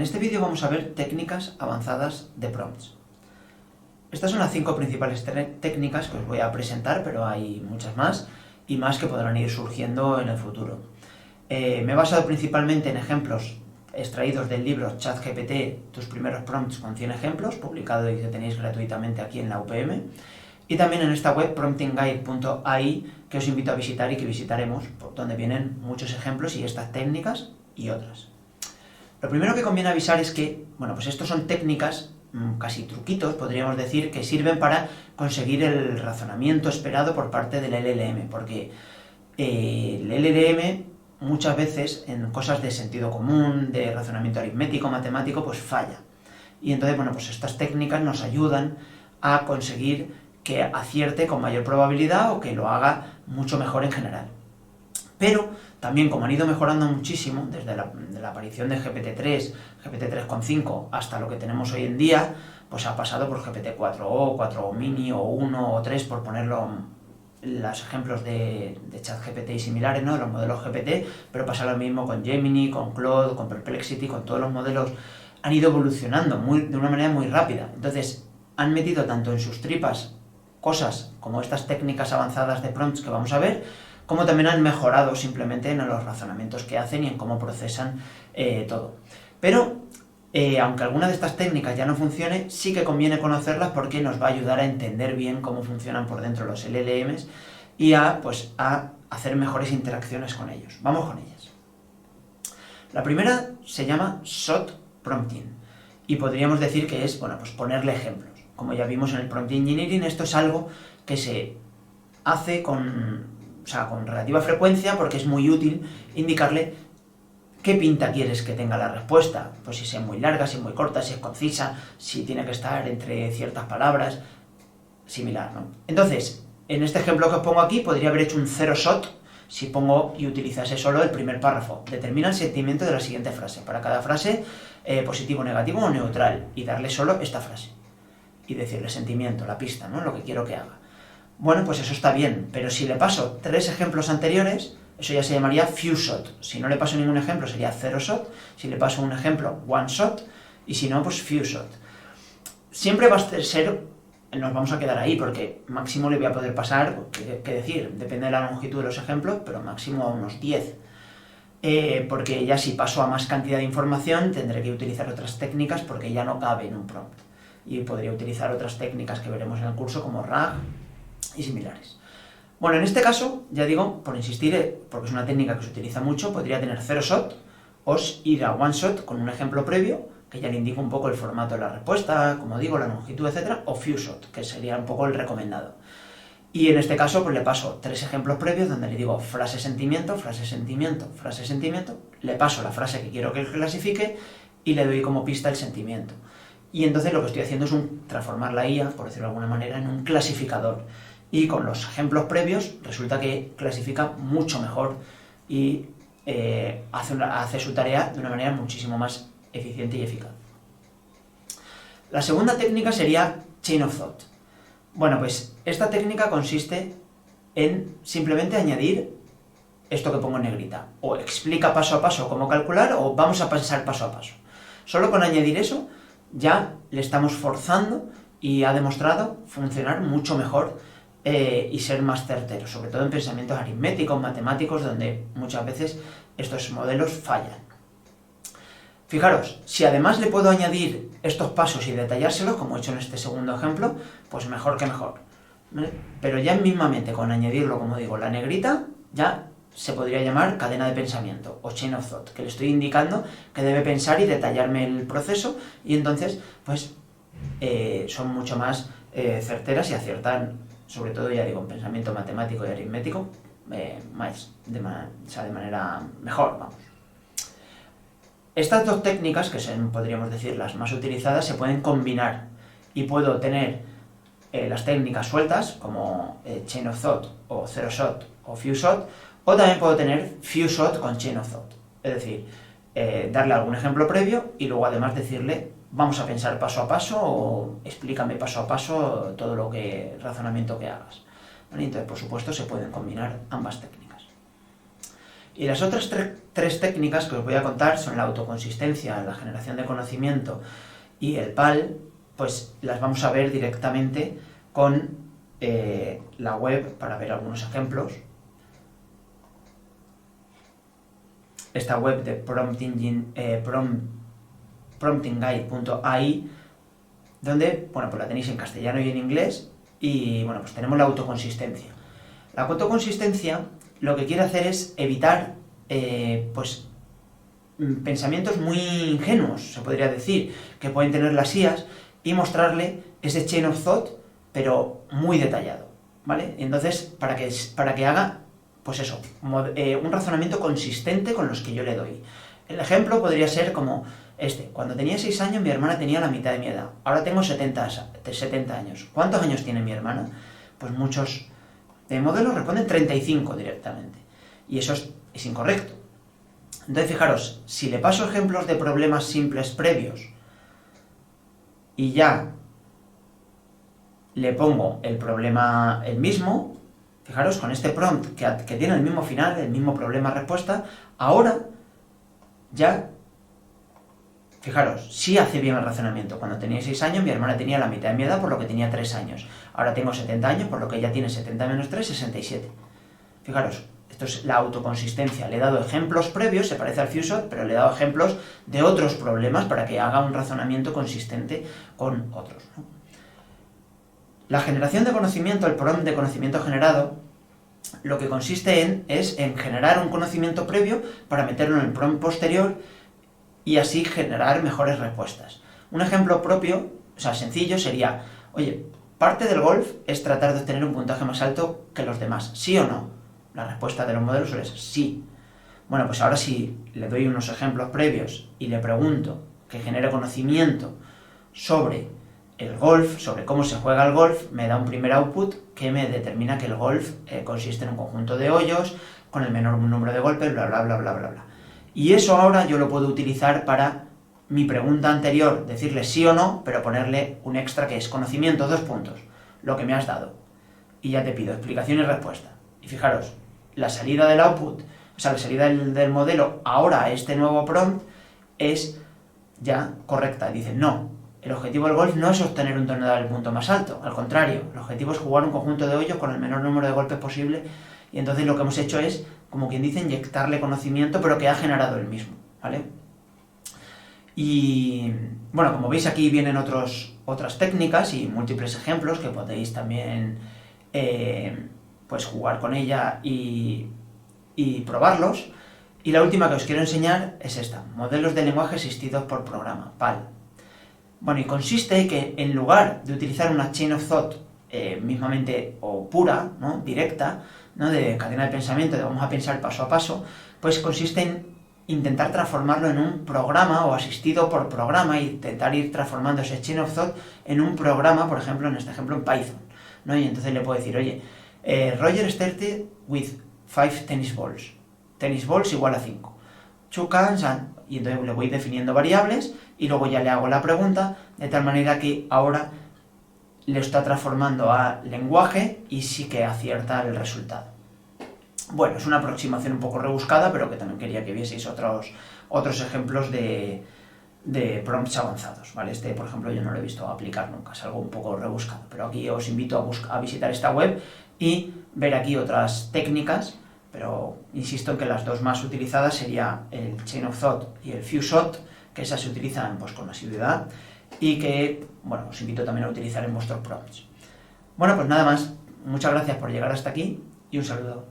este vídeo vamos a ver técnicas avanzadas de prompts. Estas son las 5 principales técnicas que os voy a presentar, pero hay muchas más y más que podrán ir surgiendo en el futuro. Me he basado principalmente en ejemplos extraídos del libro ChatGPT, tus primeros prompts con 100 ejemplos, publicado y que tenéis gratuitamente aquí en la UPM, y también en esta web promptingguide.ai, que os invito a visitar y que visitaremos, donde vienen muchos ejemplos y estas técnicas y otras. Lo primero que conviene avisar es que, pues estos son técnicas, casi truquitos, podríamos decir, que sirven para conseguir el razonamiento esperado por parte del LLM, porque el LLM muchas veces en cosas de sentido común, de razonamiento aritmético, matemático, pues falla. Y entonces, pues estas técnicas nos ayudan a conseguir que acierte con mayor probabilidad o que lo haga mucho mejor en general. Pero también, como han ido mejorando muchísimo, desde la aparición de GPT-3, GPT-3.5, hasta lo que tenemos hoy en día, pues ha pasado por GPT-4o, 4o mini, o 1 o 3, por ponerlo los ejemplos de ChatGPT y similares, ¿no? De los modelos GPT, pero pasa lo mismo con Gemini, con Claude, con Perplexity, con todos los modelos. Han ido evolucionando de una manera muy rápida. Entonces, han metido tanto en sus tripas cosas como estas técnicas avanzadas de prompts que vamos a ver, como también han mejorado simplemente en los razonamientos que hacen y en cómo procesan todo. Pero, aunque alguna de estas técnicas ya no funcione, sí que conviene conocerlas porque nos va a ayudar a entender bien cómo funcionan por dentro los LLMs y a hacer mejores interacciones con ellos. Vamos con ellas. La primera se llama SOT Prompting y podríamos decir que es, ponerle ejemplos. Como ya vimos en el Prompt Engineering, esto es algo que se hace con relativa frecuencia porque es muy útil indicarle qué pinta quieres que tenga la respuesta, pues si es muy larga, si es muy corta, si es concisa, si tiene que estar entre ciertas palabras, similar, ¿no? Entonces, en este ejemplo que os pongo aquí, podría haber hecho un 0 SOT si pongo y utilizase solo el primer párrafo. Determina el sentimiento de la siguiente frase. Para cada frase, positivo, negativo o neutral, y darle solo esta frase. Y decirle sentimiento, la pista, ¿no? Lo que quiero que haga. Bueno, pues eso está bien, pero si le paso 3 ejemplos anteriores, eso ya se llamaría few shot. Si no le paso ningún ejemplo sería 0 shot, si le paso un ejemplo, 1 shot, y si no, pues few shot. Siempre va a ser, nos vamos a quedar ahí, porque máximo le voy a poder pasar, qué decir, depende de la longitud de los ejemplos, pero máximo a unos 10. Porque ya si paso a más cantidad de información, tendré que utilizar otras técnicas porque ya no cabe en un prompt. Y podría utilizar otras técnicas que veremos en el curso, como RAG y similares. Bueno, en este caso, ya digo, por insistir, porque es una técnica que se utiliza mucho, podría tener 0 shot o ir a 1 shot con un ejemplo previo, que ya le indica un poco el formato de la respuesta, como digo, la longitud, etcétera, o few shot, que sería un poco el recomendado. Y en este caso, pues le paso 3 ejemplos previos donde le digo frase, sentimiento, frase, sentimiento, frase, sentimiento, le paso la frase que quiero que él clasifique y le doy como pista el sentimiento. Y entonces lo que estoy haciendo es transformar la IA, por decirlo de alguna manera, en un clasificador. Y con los ejemplos previos resulta que clasifica mucho mejor y hace su tarea de una manera muchísimo más eficiente y eficaz. La segunda técnica sería Chain of Thought. Bueno, pues esta técnica consiste en simplemente añadir esto que pongo en negrita. O explica paso a paso cómo calcular, o vamos a pensar paso a paso. Solo con añadir eso ya le estamos forzando y ha demostrado funcionar mucho mejor y ser más certero, sobre todo en pensamientos aritméticos, matemáticos, donde muchas veces estos modelos fallan. Fijaros, si además le puedo añadir estos pasos y detallárselos, como he hecho en este segundo ejemplo, pues mejor que mejor, ¿vale? Pero ya mismamente con añadirlo, como digo, la negrita, ya se podría llamar cadena de pensamiento o chain of thought, que le estoy indicando que debe pensar y detallarme el proceso, y entonces pues son mucho más certeras y aciertan, sobre todo, ya digo, en pensamiento matemático y aritmético, de manera mejor, vamos. Estas dos técnicas, que son, podríamos decir, las más utilizadas, se pueden combinar y puedo tener las técnicas sueltas, como chain of thought o 0 shot o few shot, o también puedo tener few shot con chain of thought, es decir, darle algún ejemplo previo y luego además decirle vamos a pensar paso a paso o explícame paso a paso todo razonamiento que hagas. ¿Vale? Entonces, por supuesto, se pueden combinar ambas técnicas. Y las otras tres técnicas que os voy a contar son la autoconsistencia, la generación de conocimiento y el PAL, pues las vamos a ver directamente con la web para ver algunos ejemplos. Esta web de promptingguide.ai, donde, bueno, pues la tenéis en castellano y en inglés, y bueno, pues tenemos la autoconsistencia. La autoconsistencia lo que quiere hacer es evitar, pues, pensamientos muy ingenuos, se podría decir, que pueden tener las IAs, y mostrarle ese chain of thought, pero muy detallado, ¿vale? Entonces, para que haga, pues eso, un razonamiento consistente con los que yo le doy. El ejemplo podría ser como este: cuando tenía 6 años mi hermana tenía la mitad de mi edad, ahora tengo 70 años. ¿Cuántos años tiene mi hermana? Pues muchos modelos responden 35 directamente, y eso es incorrecto. Entonces, fijaros, si le paso ejemplos de problemas simples previos y ya le pongo el problema el mismo, fijaros, con este prompt que tiene el mismo final, el mismo problema-respuesta, ahora ya, fijaros, sí hace bien el razonamiento. Cuando tenía 6 años mi hermana tenía la mitad de mi edad, por lo que tenía 3 años. Ahora tengo 70 años, por lo que ella tiene 70 menos 3, 67. Fijaros, esto es la autoconsistencia. Le he dado ejemplos previos, se parece al FewShot, pero le he dado ejemplos de otros problemas para que haga un razonamiento consistente con otros, ¿no? La generación de conocimiento, el prompt de conocimiento generado, lo que consiste es en generar un conocimiento previo para meterlo en el prompt posterior y así generar mejores respuestas. Un ejemplo propio, o sea, sencillo, sería: oye, parte del golf es tratar de obtener un puntaje más alto que los demás, ¿sí o no? La respuesta de los modelos suele ser sí. Bueno, pues ahora si le doy unos ejemplos previos y le pregunto que genere conocimiento sobre el golf, sobre cómo se juega el golf, me da un primer output que me determina que el golf consiste en un conjunto de hoyos con el menor número de golpes, bla, bla, bla, bla, bla, bla. Y eso ahora yo lo puedo utilizar para mi pregunta anterior, decirle sí o no, pero ponerle un extra que es conocimiento, 2 puntos, lo que me has dado. Y ya te pido explicación y respuesta. Y fijaros, la salida del output, o sea, la salida del modelo ahora a este nuevo prompt es ya correcta. Dice, no, el objetivo del golf no es obtener un torneo del punto más alto, al contrario, el objetivo es jugar un conjunto de hoyos con el menor número de golpes posible, y entonces lo que hemos hecho es, como quien dice, inyectarle conocimiento, pero que ha generado el mismo, ¿vale? Y bueno, como veis aquí vienen otras técnicas y múltiples ejemplos que podéis también pues jugar con ella y probarlos. Y la última que os quiero enseñar es esta: modelos de lenguaje asistidos por programa, PAL. Bueno, y consiste en que en lugar de utilizar una chain of thought mismamente o pura, ¿no?, directa, ¿no?, de cadena de pensamiento, de vamos a pensar paso a paso, pues consiste en intentar transformarlo en un programa o asistido por programa, e intentar ir transformando ese chain of thought en un programa, por ejemplo, en este ejemplo en Python, ¿no? Y entonces le puedo decir, oye, Roger started with 5 tennis balls. Tennis balls igual a 5. 2 cans and... Y entonces le voy definiendo variables y luego ya le hago la pregunta, de tal manera que ahora le está transformando a lenguaje y sí que acierta el resultado. Bueno, es una aproximación un poco rebuscada, pero que también quería que vieseis otros ejemplos de prompts avanzados, ¿vale? Este, por ejemplo, yo no lo he visto aplicar nunca, es algo un poco rebuscado, pero aquí os invito a visitar esta web y ver aquí otras técnicas, pero insisto en que las dos más utilizadas sería el Chain of Thought y el FewShot, que esas se utilizan pues con asiduidad y que, bueno, os invito también a utilizar en vuestros prompts. Bueno, pues nada más, muchas gracias por llegar hasta aquí y un saludo.